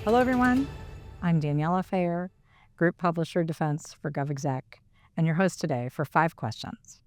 Hello, everyone. I'm Daniela Fayer, Group Publisher Defense for GovExec, and your host today for 5 questions.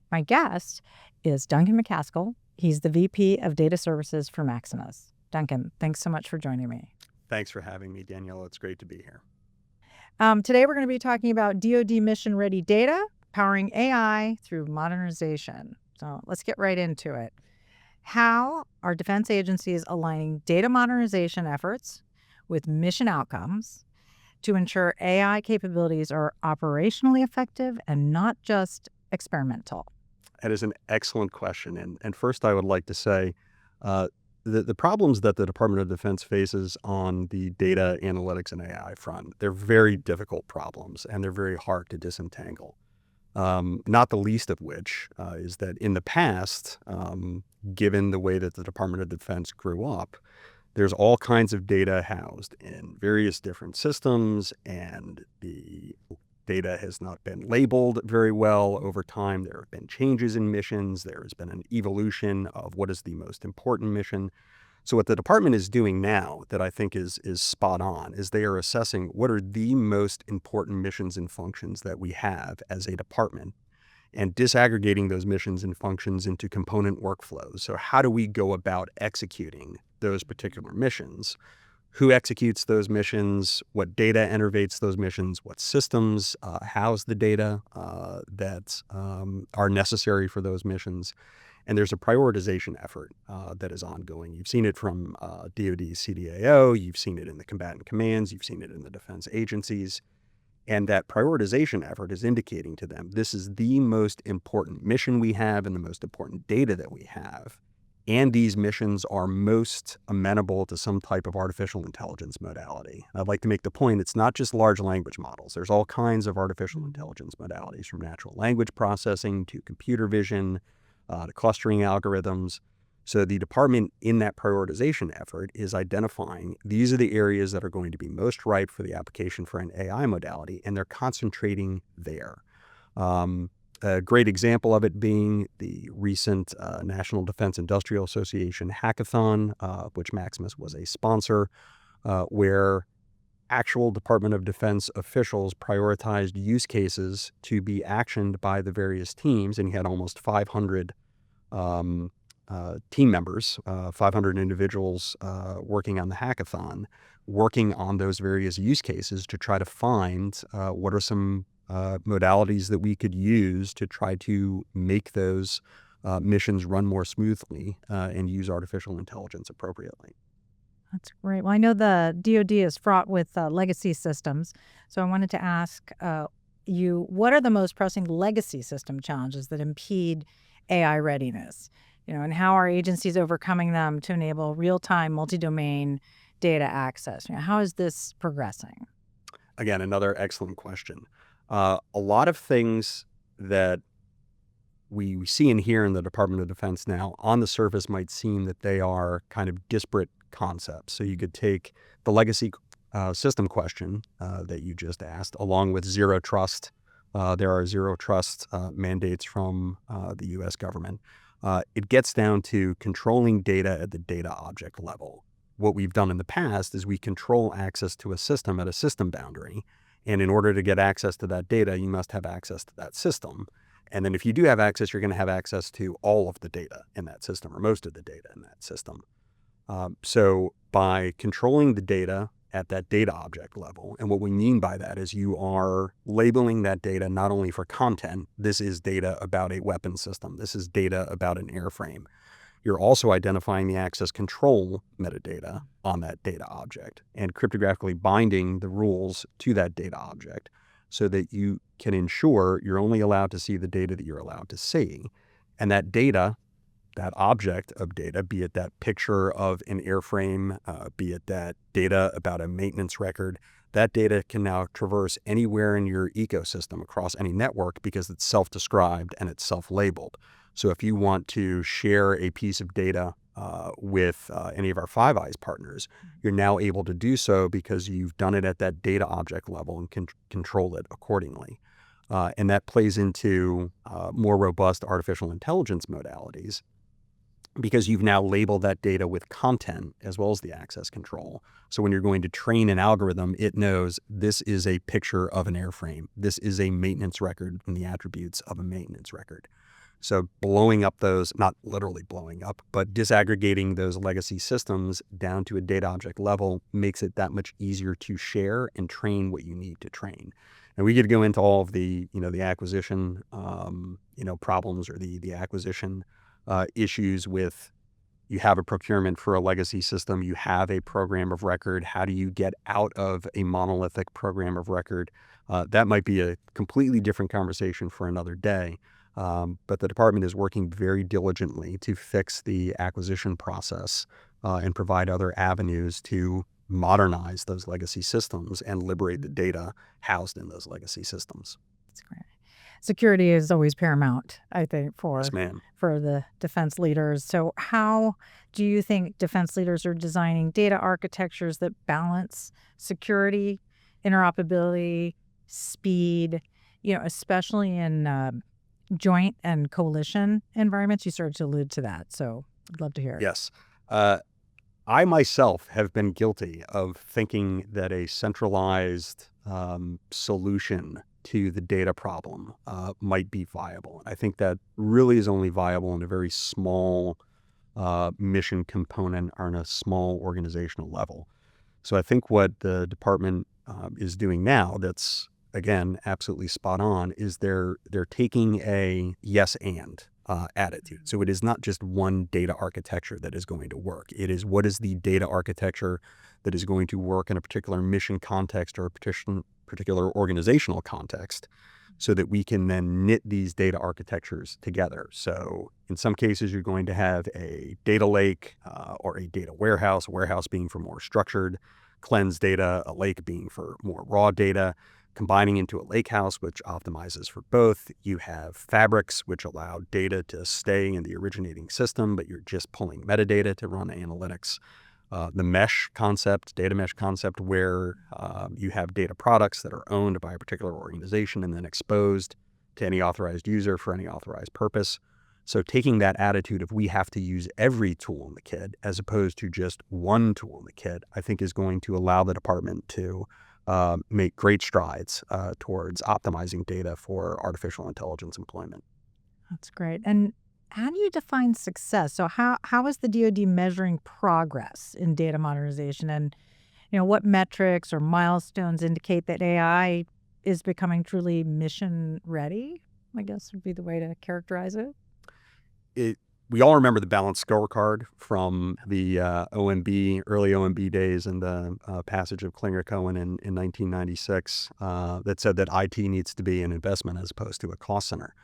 My guest is Duncan McCaskill. He's the VP of Data Services for Maximus. Duncan, thanks so much for joining me. Thanks for having me, Daniela. It's great to be here. Today, we're going to be talking about DoD mission-ready data, powering AI through modernization. So let's get right into it. How are defense agencies aligning data modernization efforts with mission outcomes to ensure AI capabilities are operationally effective and not just experimental? That is an excellent question. And first, I would like to say the problems that the Department of Defense faces on the data analytics and AI front, they're very difficult problems, and they're very hard to disentangle. Not the least of which is that in the past, given the way that the Department of Defense grew up, there's all kinds of data housed in various different systems, and the data has not been labeled very well over time. There have been changes in missions. There has been an evolution of what is the most important mission. So what the department is doing now that I think is spot on is they are assessing what are the most important missions and functions that we have as a department, and disaggregating those missions and functions into component workflows. So how do we go about executing those particular missions? Who executes those missions? What data innervates those missions? What systems house the data that are necessary for those missions? And there's a prioritization effort that is ongoing. You've seen it from DoD CDAO. You've seen it in the combatant commands. You've seen it in the defense agencies. And that prioritization effort is indicating to them, this is the most important mission we have and the most important data that we have. And these missions are most amenable to some type of artificial intelligence modality. I'd like to make the point, it's not just large language models. There's all kinds of artificial intelligence modalities, from natural language processing to computer vision to clustering algorithms. So the department in that prioritization effort is identifying these are the areas that are going to be most ripe for the application for an AI modality, and they're concentrating there. A great example of it being the recent National Defense Industrial Association hackathon, which Maximus was a sponsor, where actual Department of Defense officials prioritized use cases to be actioned by the various teams, and you had almost 500 team members, 500 individuals working on the hackathon, working on those various use cases to try to find what are some modalities that we could use to try to make those missions run more smoothly and use artificial intelligence appropriately. That's great. Well, I know the DoD is fraught with legacy systems. So I wanted to ask you, what are the most pressing legacy system challenges that impede AI readiness? And how are agencies overcoming them to enable real-time multi-domain data access? How is this progressing? Again, another excellent question. A lot of things that we see and hear in the Department of Defense now on the surface might seem that they are kind of disparate concepts. So you could take the legacy system question that you just asked, along with zero trust. There are zero trust mandates from the U.S. government. It gets down to controlling data at the data object level. What we've done in the past is we control access to a system at a system boundary. And in order to get access to that data, you must have access to that system. And then if you do have access, you're going to have access to all of the data in that system, or most of the data in that system. So by controlling the data at that data object level, and what we mean by that is you are labeling that data not only for content, this is data about a weapon system, this is data about an airframe. You're also identifying the access control metadata on that data object and cryptographically binding the rules to that data object so that you can ensure you're only allowed to see the data that you're allowed to see. And that data, that object of data, be it that picture of an airframe, be it that data about a maintenance record, that data can now traverse anywhere in your ecosystem across any network because it's self-described and it's self-labeled. So if you want to share a piece of data with any of our Five Eyes partners, you're now able to do so because you've done it at that data object level and can control it accordingly. And that plays into more robust artificial intelligence modalities because you've now labeled that data with content as well as the access control. So when you're going to train an algorithm, it knows this is a picture of an airframe. This is a maintenance record and the attributes of a maintenance record. So blowing up those, not literally blowing up, but disaggregating those legacy systems down to a data object level makes it that much easier to share and train what you need to train. And we could go into all of the, the acquisition, problems or the acquisition issues with, you have a procurement for a legacy system, you have a program of record. How do you get out of a monolithic program of record? That might be a completely different conversation for another day. But the department is working very diligently to fix the acquisition process and provide other avenues to modernize those legacy systems and liberate the data housed in those legacy systems. That's great. Security is always paramount, I think, for Yes, ma'am. the defense leaders. So how do you think defense leaders are designing data architectures that balance security, interoperability, speed, especially in joint and coalition environments? You started to allude to that, so I'd love to hear it. Yes. I myself have been guilty of thinking that a centralized solution to the data problem might be viable. I think that really is only viable in a very small mission component or on a small organizational level. So I think what the department is doing now, that's again absolutely spot on, is they're taking a yes and attitude. So it is not just one data architecture that is going to work. It is, what is the data architecture that is going to work in a particular mission context or a particular organizational context, so that we can then knit these data architectures together. So in some cases, you're going to have a data lake or a data warehouse, a warehouse being for more structured, cleansed data, a lake being for more raw data, combining into a lakehouse, which optimizes for both. You have fabrics, which allow data to stay in the originating system, but you're just pulling metadata to run analytics. The mesh concept, data mesh concept, where you have data products that are owned by a particular organization and then exposed to any authorized user for any authorized purpose. So taking that attitude of we have to use every tool in the kit as opposed to just one tool in the kit, I think is going to allow the department to make great strides towards optimizing data for artificial intelligence employment. That's great. And how do you define success? So how is the DoD measuring progress in data modernization? And what metrics or milestones indicate that AI is becoming truly mission ready? I guess would be the way to characterize it. We all remember the balanced scorecard from the early OMB days and the passage of Klinger-Cohen in 1996 that said that IT needs to be an investment as opposed to a cost center.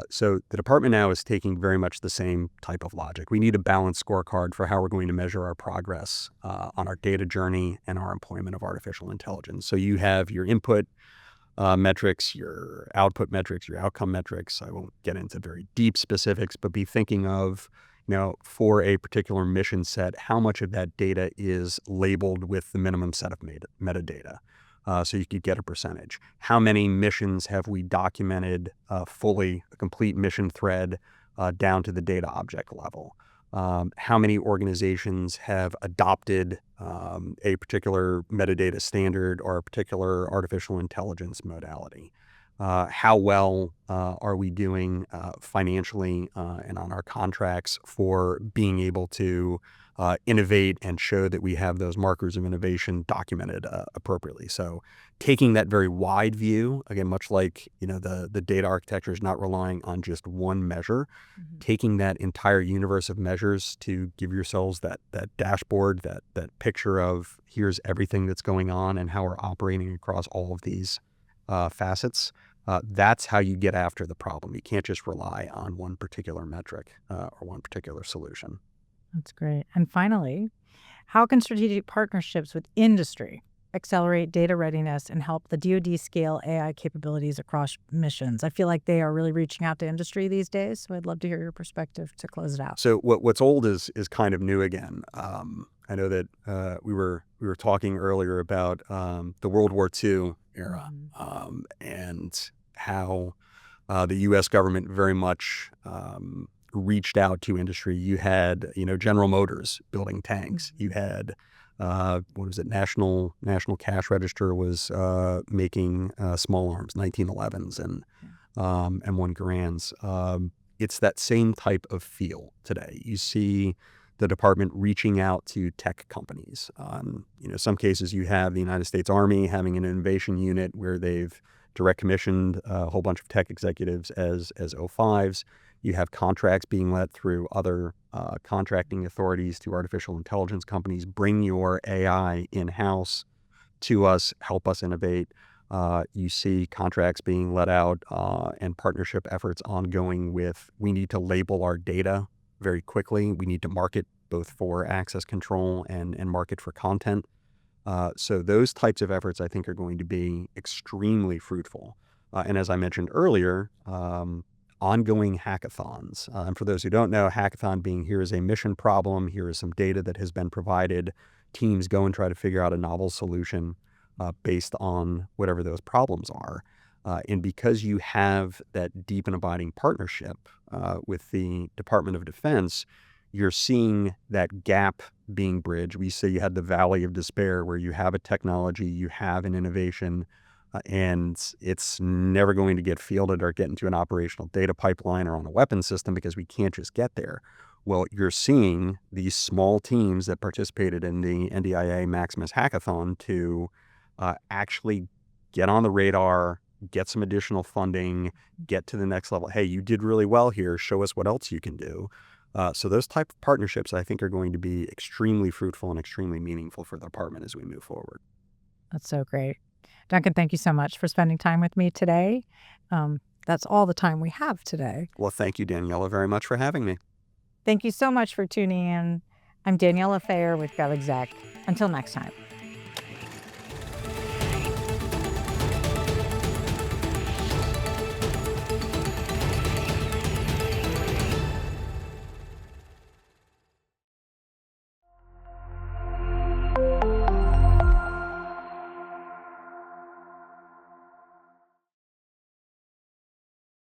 So the department now is taking very much the same type of logic. We need a balanced scorecard for how we're going to measure our progress on our data journey and our employment of artificial intelligence. So you have your input metrics, your output metrics, your outcome metrics. I won't get into very deep specifics, but be thinking of, for a particular mission set, how much of that data is labeled with the minimum set of metadata. So you could get a percentage. How many missions have we documented fully, a complete mission thread down to the data object level? How many organizations have adopted a particular metadata standard or a particular artificial intelligence modality? How well are we doing financially and on our contracts for being able to innovate and show that we have those markers of innovation documented appropriately? So taking that very wide view, again, much like the data architecture is not relying on just one measure, taking that entire universe of measures to give yourselves that dashboard, that picture of here's everything that's going on and how we're operating across all of these facets. That's how you get after the problem. You can't just rely on one particular metric or one particular solution. That's great. And finally, how can strategic partnerships with industry accelerate data readiness and help the DoD scale AI capabilities across missions? I feel like they are really reaching out to industry these days, so I'd love to hear your perspective to close it out. So what's old is kind of new again. I know that we were talking earlier about the World War II era and how the U.S. government very much reached out to industry. You had, General Motors building tanks. You had, what was it? National Cash Register was making small arms, 1911s and M1 Garands. It's that same type of feel today. You see the department reaching out to tech companies. Some cases you have the United States Army having an innovation unit where they've direct commissioned a whole bunch of tech executives as O5s. You have contracts being let through other contracting authorities to artificial intelligence companies. Bring your AI in-house to us, help us innovate. You see contracts being let out and partnership efforts ongoing with, we need to label our data very quickly. We need to market both for access control and market for content. So those types of efforts, I think, are going to be extremely fruitful. And as I mentioned earlier, ongoing hackathons. And for those who don't know, hackathon being here is a mission problem, here is some data that has been provided. Teams go and try to figure out a novel solution based on whatever those problems are. And because you have that deep and abiding partnership with the Department of Defense, you're seeing that gap being bridged. We say you had the valley of despair where you have a technology, you have an innovation, and it's never going to get fielded or get into an operational data pipeline or on a weapon system because we can't just get there. Well, you're seeing these small teams that participated in the NDIA Maximus hackathon to actually get on the radar, get some additional funding, get to the next level. Hey, you did really well here. Show us what else you can do. So those type of partnerships, I think, are going to be extremely fruitful and extremely meaningful for the department as we move forward. That's so great. Duncan, thank you so much for spending time with me today. That's all the time we have today. Well, thank you, Daniela, very much for having me. Thank you so much for tuning in. I'm Daniela Fayer with GovExec. Until next time.